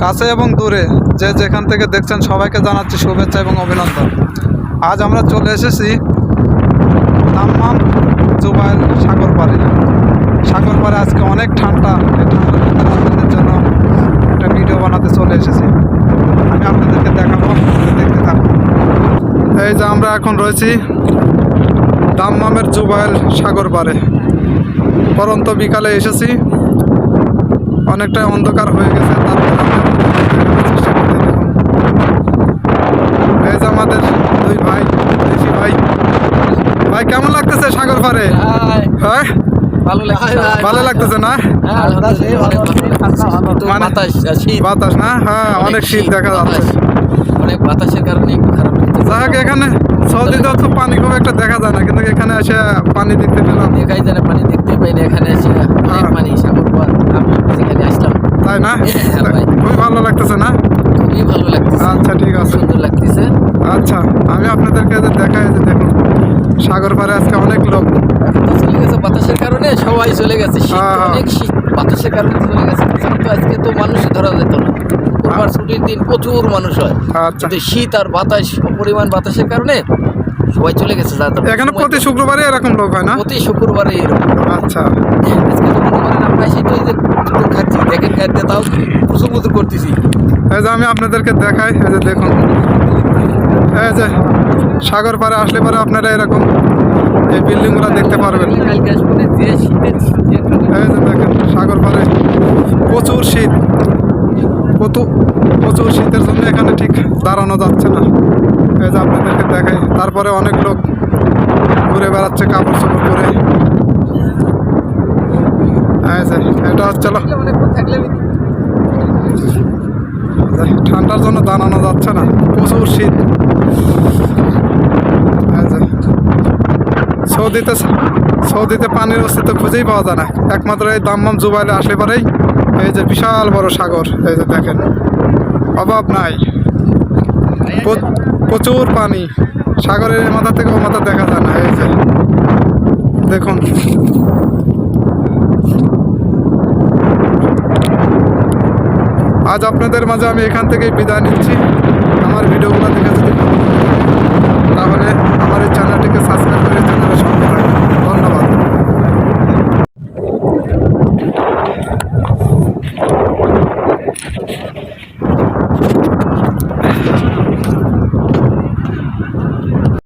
কাছে এবং দূরে যে যেখান থেকে দেখছেন সবাইকে জানাচ্ছি শুভেচ্ছা এবং অভিনন্দন। আজ আমরা চলে এসেছি দাম্মাম জুবাইল সাগর পাড়ে। সাগর পাড়ে আজকে অনেক ঠান্ডা, এই ঠান্ডার ভিতরে আপনাদের জন্য একটা ভিডিও বানাতে চলে এসেছি। আমি আপনাদেরকে দেখাবো, দেখতে থাকুন। এই যে আমরা এখন রয়েছি দাম্মামের জুবাইল সাগর পাড়ে। পরন্ত বিকালে এসেছি, অনেকটাই অন্ধকার হয়ে গেছে। এই যে আমাদের দুই ভাই, দেশি ভাই। ভাই কেমন লাগতেছে সাগর পাড়ে? হ্যাঁ ভালো লাগতেছে না? মানে বাতাস না? হ্যাঁ অনেক শীত দেখা যাচ্ছে, অনেক বাতাসের কারণে একটু খারাপ লাগছে। যাক এখানে সৌদিতে তো পানি খুব একটা দেখা যায় না, কিন্তু এখানে এসে পানি দেখতে পেলাম। দেখাই যায় না, পানি দেখতে পাই না। এখানে এসে অনেক পানি, সাগর পার আমি সেখানে আসলাম। তাই না? ভাই খুবই ভালো লাগতেছে না? খুবই ভালো লাগতেছে। আচ্ছা ঠিক আছে, সুন্দর লাগতেছে। আচ্ছা আমি আপনাদেরকে যে দেখাই যে দেখুন সাগর পাড়ে আজকে অনেক লোক। এখন তো চলে গেছে বাতাসের কারণে, সবাই চলে গেছে। শীত অনেক শীত, বাতাসের কারণে চলে গেছে। তো আজকে তো মানুষই ধরা যেত না। কোরবানির ছুটির দিন প্রচুর মানুষ হয়, আচ্ছা কিন্তু শীত আর বাতাস, পরিমাণ বাতাসের কারণে সবাই চলে গেছে। এখানে প্রতি শুক্রবারে এরকম লোক হয় না? প্রতি শুক্রবারে এরকম। আচ্ছা আজকে তো মনে করেন আমরা সেই তো এই যে খাচ্ছি, দেখেন খাদ্যে তাও প্রচুর প্রচুর করতেছি। এই যে আমি আপনাদেরকে দেখাই, এই যে দেখুন, এই যে সাগর পাড়ে আসলে পরে আপনারা এরকম এই বিল্ডিংগুলো দেখতে পারবেন। কালকে আসলে যে শীতের এই যে দেখেন সাগর পাড়ে প্রচুর শীত, প্রচুর শীতের জন্য এখানে ঠিক দাঁড়ানো যাচ্ছে না। এই যে আপনাদেরকে দেখাই, তারপরে অনেক লোক ঘুরে বেড়াচ্ছে কাপড় চোপড় পরে। এই যে এটা হচ্ছিল ঠান্ডার জন্য দাঁড়ানো যাচ্ছে না, প্রচুর শীত। সৌদিতে পানির অস্তিত্ব খুঁজেই পাওয়া যায় না, একমাত্র এই দাম্মাম জুবাইলে আসলে পরেই এই যে বিশাল বড় সাগর। এই যে দেখেন অভাব নাই, প্রচুর পানি, সাগরের এ মাথা থেকে ও মাথা দেখা যায় না। এই যে দেখুন আজ আপনাদের মাঝে আমি এখান থেকেই বিদায় নিচ্ছি। আমার ভিডিওগুলো দেখে যদি ভালো লাগে তাহলে আমার এই চ্যানেলটিকে সাবস্ক্রাইব করে চ্যানেলের